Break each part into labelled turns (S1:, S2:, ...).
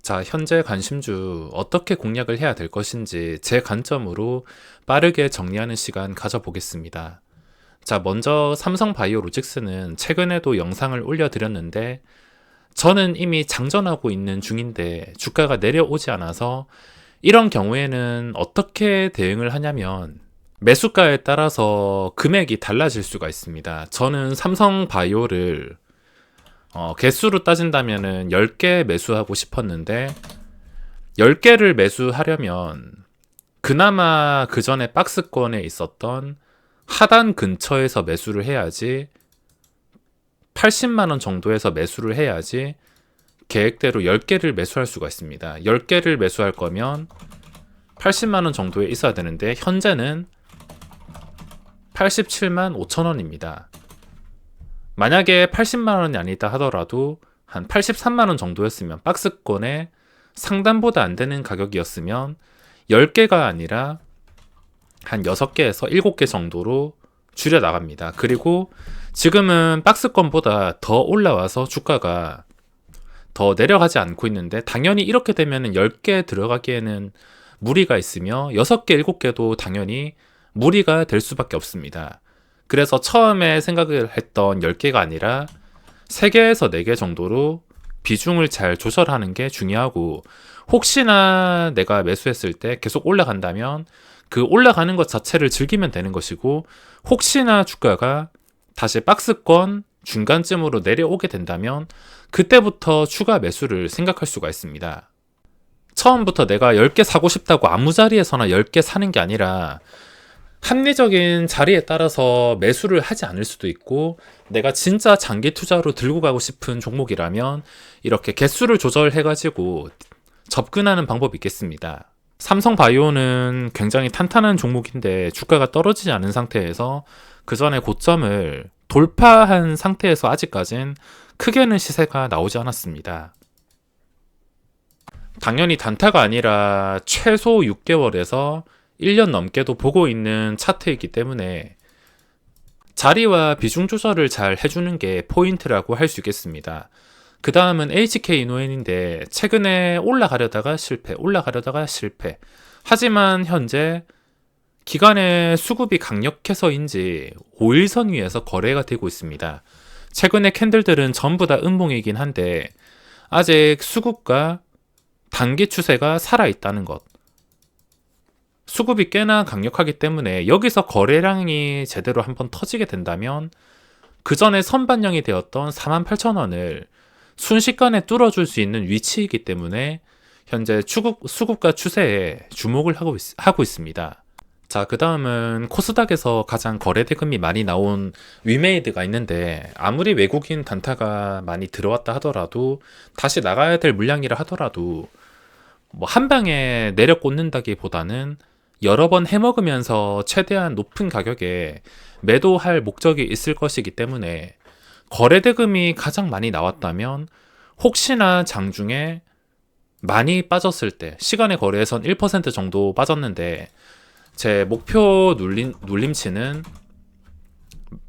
S1: 자, 현재 관심주 어떻게 공략을 해야 될 것인지 제 관점으로 빠르게 정리하는 시간 가져보겠습니다. 자, 먼저 삼성바이오로직스는 최근에도 영상을 올려드렸는데 저는 이미 장전하고 있는 중인데 주가가 내려오지 않아서 이런 경우에는 어떻게 대응을 하냐면 매수가에 따라서 금액이 달라질 수가 있습니다. 저는 삼성바이오를 개수로 따진다면은 10개 매수하고 싶었는데 10개를 매수하려면 그나마 그 전에 박스권에 있었던 하단 근처에서 매수를 해야지 80만원 정도에서 매수를 해야지 계획대로 10개를 매수할 수가 있습니다. 10개를 매수할 거면 80만원 정도에 있어야 되는데 현재는 87만 5천원입니다. 만약에 80만원이 아니다 하더라도 한 83만원 정도였으면 박스권에 상단보다 안 되는 가격이었으면 10개가 아니라 한 6개에서 7개 정도로 줄여 나갑니다. 그리고 지금은 박스권보다 더 올라와서 주가가 더 내려가지 않고 있는데 당연히 이렇게 되면 10개 들어가기에는 무리가 있으며 6개, 7개도 당연히 무리가 될 수밖에 없습니다. 그래서 처음에 생각을 했던 10개가 아니라 3개에서 4개 정도로 비중을 잘 조절하는 게 중요하고 혹시나 내가 매수했을 때 계속 올라간다면 그 올라가는 것 자체를 즐기면 되는 것이고 혹시나 주가가 다시 박스권 중간쯤으로 내려오게 된다면 그때부터 추가 매수를 생각할 수가 있습니다. 처음부터 내가 10개 사고 싶다고 아무 자리에서나 10개 사는 게 아니라 합리적인 자리에 따라서 매수를 하지 않을 수도 있고 내가 진짜 장기 투자로 들고 가고 싶은 종목이라면 이렇게 개수를 조절해가지고 접근하는 방법이 있겠습니다. 삼성바이오는 굉장히 탄탄한 종목인데 주가가 떨어지지 않은 상태에서 그 전에 고점을 돌파한 상태에서 아직까진 크게는 시세가 나오지 않았습니다. 당연히 단타가 아니라 최소 6개월에서 1년 넘게도 보고 있는 차트이기 때문에 자리와 비중 조절을 잘 해주는 게 포인트라고 할 수 있겠습니다. 그 다음은 HK노엔인데 최근에 올라가려다가 실패. 하지만 현재 기관의 수급이 강력해서인지 5일선 위에서 거래가 되고 있습니다. 최근의 캔들들은 전부 다 음봉이긴 한데 아직 수급과 단기 추세가 살아있다는 것. 수급이 꽤나 강력하기 때문에 여기서 거래량이 제대로 한번 터지게 된다면 그 전에 선반영이 되었던 48,000원을 순식간에 뚫어줄 수 있는 위치이기 때문에 현재 수급과 추세에 주목을 하고 있습니다. 자, 그 다음은 코스닥에서 가장 거래 대금이 많이 나온 위메이드가 있는데 아무리 외국인 단타가 많이 들어왔다 하더라도 다시 나가야 될 물량이라 하더라도 뭐 한 방에 내려 꽂는다기보다는 여러 번 해먹으면서 최대한 높은 가격에 매도할 목적이 있을 것이기 때문에 거래 대금이 가장 많이 나왔다면 혹시나 장중에 많이 빠졌을 때 시간의 거래에선 1% 정도 빠졌는데 제 목표 눌림치는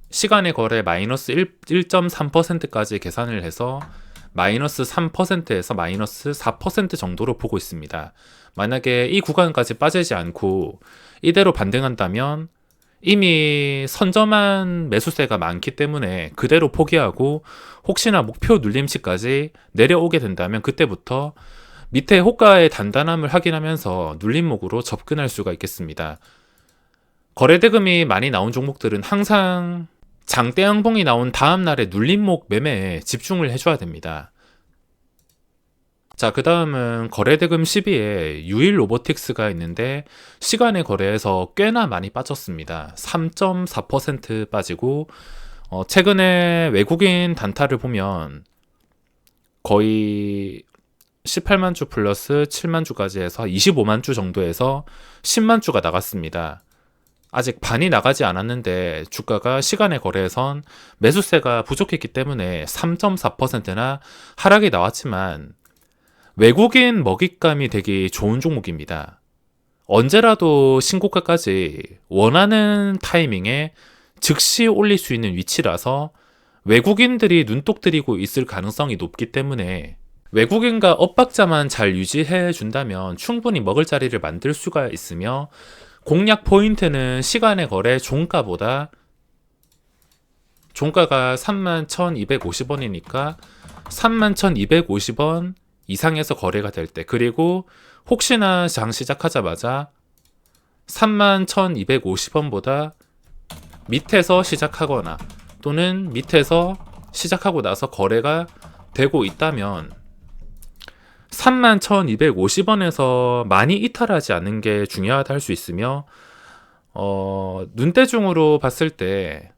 S1: 시간의 거래 마이너스 1.3%까지 계산을 해서 마이너스 3%에서 마이너스 4% 정도로 보고 있습니다. 만약에 이 구간까지 빠지지 않고 이대로 반등한다면 이미 선점한 매수세가 많기 때문에 그대로 포기하고 혹시나 목표 눌림치까지 내려오게 된다면 그때부터 밑에 호가의 단단함을 확인하면서 눌림목으로 접근할 수가 있겠습니다. 거래대금이 많이 나온 종목들은 항상 장대양봉이 나온 다음날에 눌림목 매매에 집중을 해줘야 됩니다. 자, 그 다음은 거래대금 10위에 유일 로보틱스가 있는데 시간의 거래에서 꽤나 많이 빠졌습니다. 3.4% 빠지고 최근에 외국인 단타를 보면 거의 18만 주 플러스 7만 주까지 해서 25만 주 정도에서 10만 주가 나갔습니다. 아직 반이 나가지 않았는데 주가가 시간의 거래에선 매수세가 부족했기 때문에 3.4%나 하락이 나왔지만 외국인 먹잇감이 되기 좋은 종목입니다. 언제라도 신고가까지 원하는 타이밍에 즉시 올릴 수 있는 위치라서 외국인들이 눈독 들이고 있을 가능성이 높기 때문에 외국인과 엇박자만 잘 유지해 준다면 충분히 먹을 자리를 만들 수가 있으며, 공략 포인트는 시간의 거래 종가보다, 종가가 31,250원이니까 31,250원 이상에서 거래가 될 때, 그리고 혹시나 장 시작하자마자 31,250원보다 밑에서 시작하거나 또는 밑에서 시작하고 나서 거래가 되고 있다면 31,250원에서 많이 이탈하지 않는 게 중요하다 할 수 있으며, 눈대중으로 봤을 때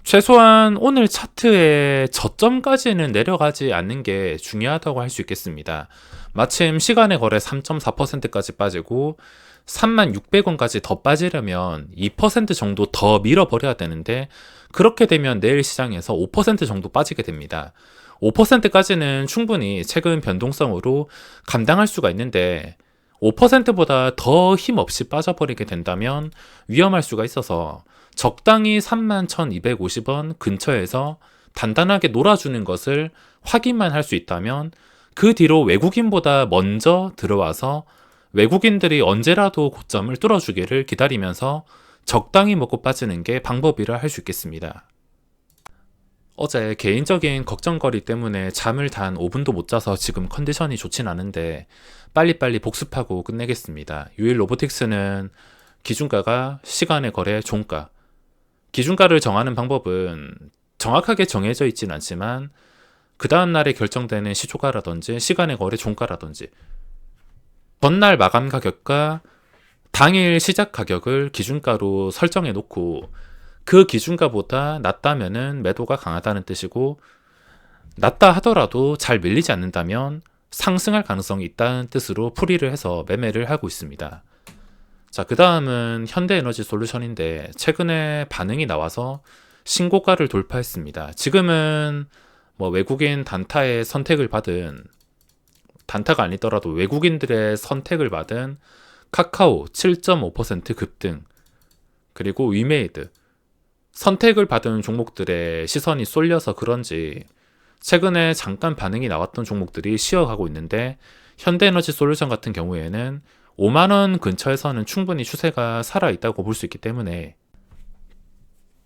S1: 최소한 오늘 차트의 저점까지는 내려가지 않는 게 중요하다고 할 수 있겠습니다. 마침 시간의 거래 3.4%까지 빠지고 36,600원까지 더 빠지려면 2% 정도 더 밀어버려야 되는데, 그렇게 되면 내일 시장에서 5% 정도 빠지게 됩니다. 5%까지는 충분히 최근 변동성으로 감당할 수가 있는데, 5%보다 더 힘없이 빠져버리게 된다면 위험할 수가 있어서 적당히 31,250원 근처에서 단단하게 놀아주는 것을 확인만 할 수 있다면, 그 뒤로 외국인보다 먼저 들어와서 외국인들이 언제라도 고점을 뚫어주기를 기다리면서 적당히 먹고 빠지는 게 방법이라 할 수 있겠습니다. 어제 개인적인 걱정거리 때문에 잠을 단 5분도 못 자서 지금 컨디션이 좋진 않은데 빨리빨리 복습하고 끝내겠습니다. 유일 로보틱스는 기준가가 시간의 거래 종가, 기준가를 정하는 방법은 정확하게 정해져 있진 않지만 그 다음날에 결정되는 시초가라든지 시간의 거래 종가라든지 전날 마감 가격과 당일 시작 가격을 기준가로 설정해 놓고, 그 기준가보다 낮다면은 매도가 강하다는 뜻이고, 낮다 하더라도 잘 밀리지 않는다면 상승할 가능성이 있다는 뜻으로 풀이를 해서 매매를 하고 있습니다. 자, 그 다음은 현대에너지 솔루션인데 최근에 반응이 나와서 신고가를 돌파했습니다. 지금은 뭐 외국인 단타의 선택을 받은, 단타가 아니더라도 외국인들의 선택을 받은 카카오 7.5% 급등, 그리고 위메이드, 선택을 받은 종목들의 시선이 쏠려서 그런지 최근에 잠깐 반응이 나왔던 종목들이 쉬어가고 있는데, 현대에너지 솔루션 같은 경우에는 5만원 근처에서는 충분히 추세가 살아있다고 볼 수 있기 때문에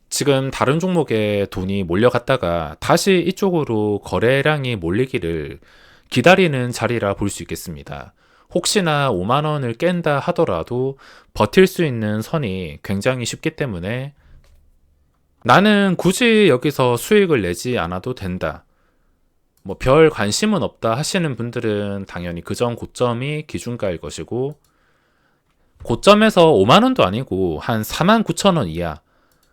S1: 지금 다른 종목에 돈이 몰려갔다가 다시 이쪽으로 거래량이 몰리기를 기다리는 자리라 볼 수 있겠습니다. 혹시나 5만원을 깬다 하더라도 버틸 수 있는 선이 굉장히 쉽기 때문에 나는 굳이 여기서 수익을 내지 않아도 된다, 뭐 별 관심은 없다 하시는 분들은 당연히 그전 고점이 기준가일 것이고, 고점에서 5만원도 아니고 한 49,000원 이하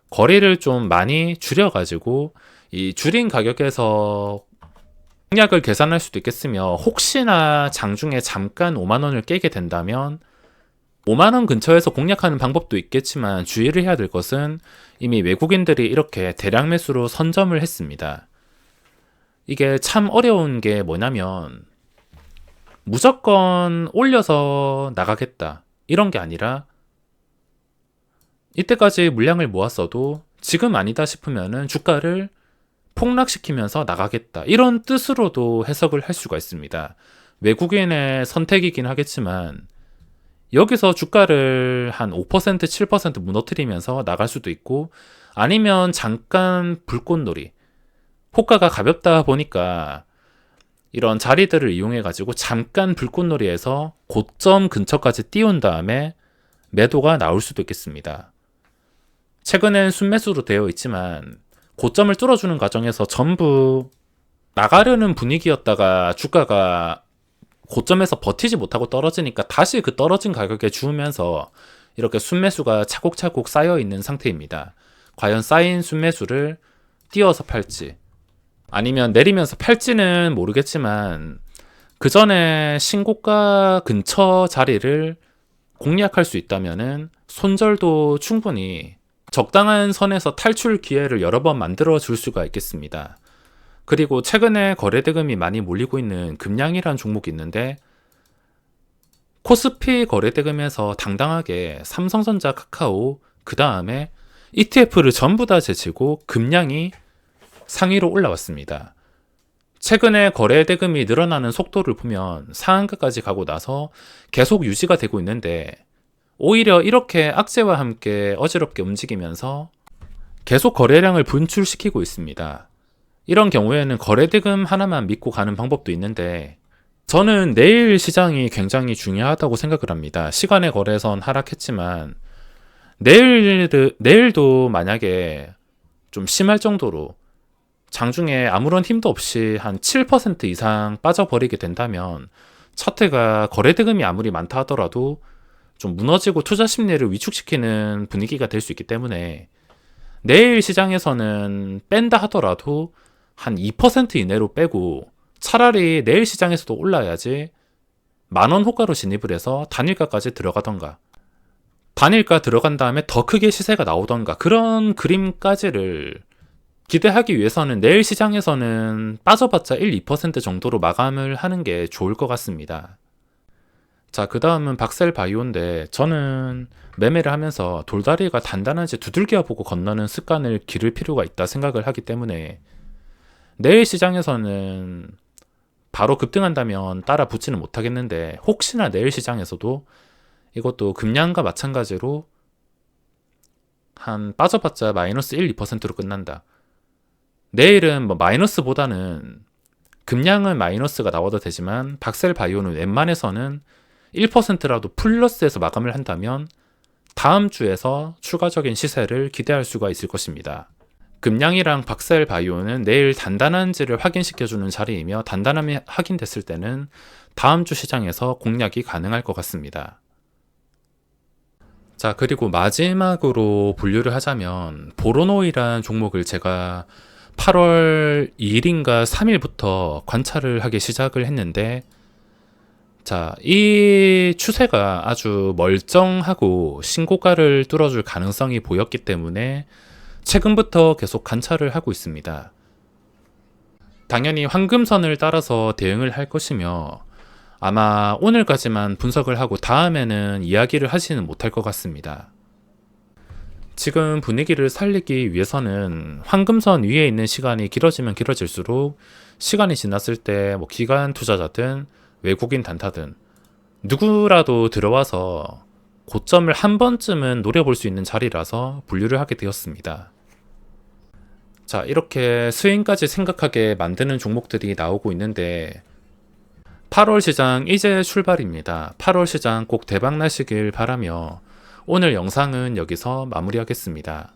S1: 거리를 좀 많이 줄여가지고 이 줄인 가격에서 공략을 계산할 수도 있겠으며, 혹시나 장중에 잠깐 5만원을 깨게 된다면 5만원 근처에서 공략하는 방법도 있겠지만 주의를 해야 될 것은 이미 외국인들이 이렇게 대량 매수로 선점을 했습니다. 이게 참 어려운 게 뭐냐면 무조건 올려서 나가겠다 이런 게 아니라, 이때까지 물량을 모았어도 지금 아니다 싶으면은 주가를 폭락시키면서 나가겠다 이런 뜻으로도 해석을 할 수가 있습니다. 외국인의 선택이긴 하겠지만 여기서 주가를 한 5%, 7% 무너뜨리면서 나갈 수도 있고, 아니면 잠깐 불꽃놀이, 호가가 가볍다 보니까 이런 자리들을 이용해 가지고 잠깐 불꽃놀이에서 고점 근처까지 띄운 다음에 매도가 나올 수도 있겠습니다. 최근엔 순매수로 되어 있지만 고점을 뚫어주는 과정에서 전부 나가려는 분위기였다가 주가가 고점에서 버티지 못하고 떨어지니까 다시 그 떨어진 가격에 주우면서 이렇게 순매수가 차곡차곡 쌓여 있는 상태입니다. 과연 쌓인 순매수를 띄어서 팔지 아니면 내리면서 팔지는 모르겠지만, 그 전에 신고가 근처 자리를 공략할 수 있다면은 손절도 충분히 적당한 선에서 탈출 기회를 여러 번 만들어 줄 수가 있겠습니다. 그리고 최근에 거래대금이 많이 몰리고 있는 금양이라는 종목이 있는데, 코스피 거래대금에서 당당하게 삼성전자, 카카오, 그 다음에 ETF를 전부 다 제치고 금양이 상위로 올라왔습니다. 최근에 거래 대금이 늘어나는 속도를 보면 상한가까지 가고 나서 계속 유지가 되고 있는데, 오히려 이렇게 악재와 함께 어지럽게 움직이면서 계속 거래량을 분출시키고 있습니다. 이런 경우에는 거래 대금 하나만 믿고 가는 방법도 있는데, 저는 내일 시장이 굉장히 중요하다고 생각을 합니다. 시간의 거래선 하락했지만 내일도 만약에 좀 심할 정도로 장중에 아무런 힘도 없이 한 7% 이상 빠져버리게 된다면 차트가 거래 대금이 아무리 많다 하더라도 좀 무너지고 투자 심리를 위축시키는 분위기가 될 수 있기 때문에, 내일 시장에서는 뺀다 하더라도 한 2% 이내로 빼고, 차라리 내일 시장에서도 올라야지 만원 호가로 진입을 해서 단일가까지 들어가던가, 단일가 들어간 다음에 더 크게 시세가 나오던가, 그런 그림까지를 기대하기 위해서는 내일 시장에서는 빠져봤자 1, 2% 정도로 마감을 하는 게 좋을 것 같습니다. 자, 그 다음은 박셀바이오인데, 저는 매매를 하면서 돌다리가 단단한지 두들겨 보고 건너는 습관을 기를 필요가 있다 생각을 하기 때문에, 내일 시장에서는 바로 급등한다면 따라 붙지는 못하겠는데, 혹시나 내일 시장에서도 이것도 금량과 마찬가지로 한 빠져봤자 마이너스 1, 2%로 끝난다. 내일은 뭐 마이너스보다는 금량은 마이너스가 나와도 되지만 박셀바이오는 웬만해서는 1%라도 플러스에서 마감을 한다면 다음 주에서 추가적인 시세를 기대할 수가 있을 것입니다. 금량이랑 박셀바이오는 내일 단단한지를 확인시켜주는 자리이며, 단단함이 확인됐을 때는 다음 주 시장에서 공략이 가능할 것 같습니다. 자, 그리고 마지막으로 분류를 하자면 보로노이란 종목을 제가 8월 2일인가 3일부터 관찰을 하기 시작을 했는데, 자, 이 추세가 아주 멀쩡하고 신고가를 뚫어줄 가능성이 보였기 때문에 최근부터 계속 관찰을 하고 있습니다. 당연히 황금선을 따라서 대응을 할 것이며, 아마 오늘까지만 분석을 하고 다음에는 이야기를 하지는 못할 것 같습니다. 지금 분위기를 살리기 위해서는 황금선 위에 있는 시간이 길어지면 길어질수록, 시간이 지났을 때 뭐 기관 투자자든 외국인 단타든 누구라도 들어와서 고점을 한 번쯤은 노려볼 수 있는 자리라서 분류를 하게 되었습니다. 자, 이렇게 스윙까지 생각하게 만드는 종목들이 나오고 있는데, 8월 시장 이제 출발입니다. 8월 시장 꼭 대박 나시길 바라며 오늘 영상은 여기서 마무리하겠습니다.